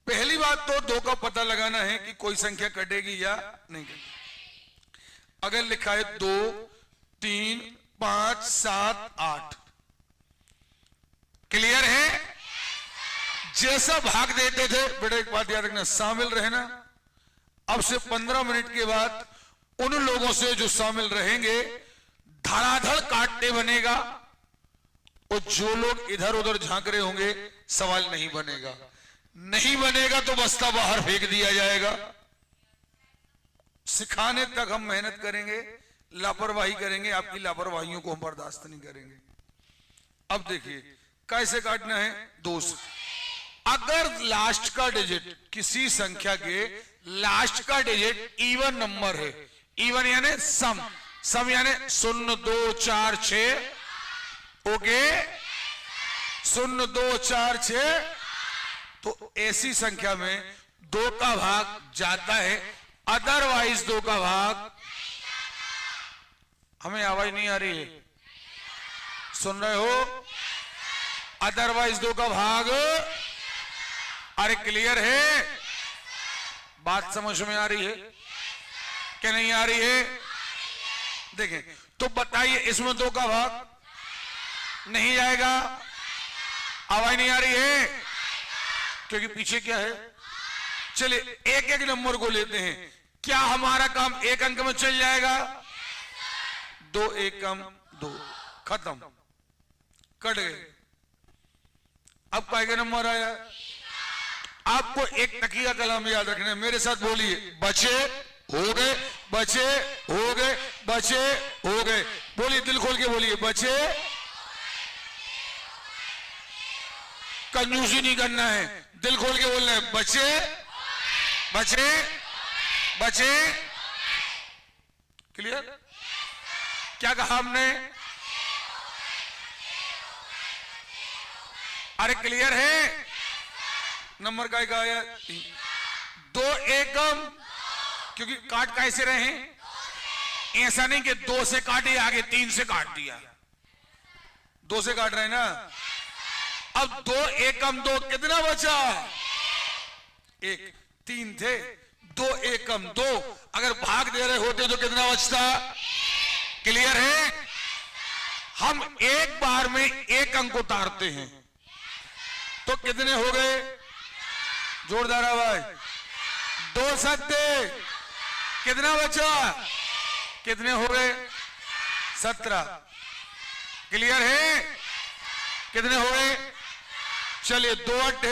पहली बात तो 2 का पता लगाना है कि कोई संख्या कटेगी या नहीं कटेगी। अगर लिखा है 2, 3, 5, 7, 8, क्लियर है? जैसा भाग देते थे बेटा, एक बात याद रखना, शामिल रहना। अब से 15 मिनट के बाद उन लोगों से जो शामिल रहेंगे धड़ाधड़ काटने बनेगा, और जो लोग इधर उधर झांक रहे होंगे सवाल नहीं बनेगा। नहीं बनेगा तो बस्ता बाहर फेंक दिया जाएगा। सिखाने तक हम मेहनत करेंगे, लापरवाही करेंगे, आपकी लापरवाहियों को हम बर्दाश्त नहीं करेंगे। अब देखिए कैसे काटना है। 2 से अगर लास्ट का डिजिट, किसी संख्या के लास्ट का डिजिट इवन नंबर है, इवन यानी सम, सम यानी 0, 2, 4, 6, ओके, 0, 2, 4, 6, तो ऐसी संख्या में 2 का भाग जाता है, अदरवाइज 2 का भाग, हमें आवाज नहीं आ रही है, सुन रहे हो? अदरवाइज 2 का भाग, अरे क्लियर है? बात समझ में आ रही है कि नहीं आ रही है? देखें तो बताइए, इसमें 2 का भाग नहीं जाएगा, आवाज नहीं आ रही है, क्योंकि पीछे क्या है। चलिए एक एक नंबर को लेते हैं, क्या हमारा काम 1 अंक में चल जाएगा? 2 1 कम 2, खत्म, कट गए। अब काय का नंबर आया? आपको एक तकिया कलाम याद रखना है, मेरे साथ बोलिए, बचे हो गए, बचे हो गए, बचे हो गए, बोलिए, दिल खोल के बोलिए, बचे, कंजूसी नहीं करना है, दिल खोल के बोलना है, बचे बचे बचे। क्लियर? क्या कहा हमने? अरे क्लियर है? नंबर का आया 2 1 कम, क्योंकि काट कैसे रहे हैं, ऐसा नहीं कि 2 से काटे आगे 3 से काट दिया, 2 से काट रहे हैं ना। अब 2 1 कम 2 कितना बचा? 1, 3 थे, 2 1 कम 2, अगर भाग दे रहे होते तो कितना बचता? क्लियर है? हम एक बार में 1 अंक उतारते हैं, तो कितने हो गए? जोरदार आवाज, 2 सत्ते, कितना बचा? कितने हो गए? 17। क्लियर है? कितने हो गए? चलिए 2 8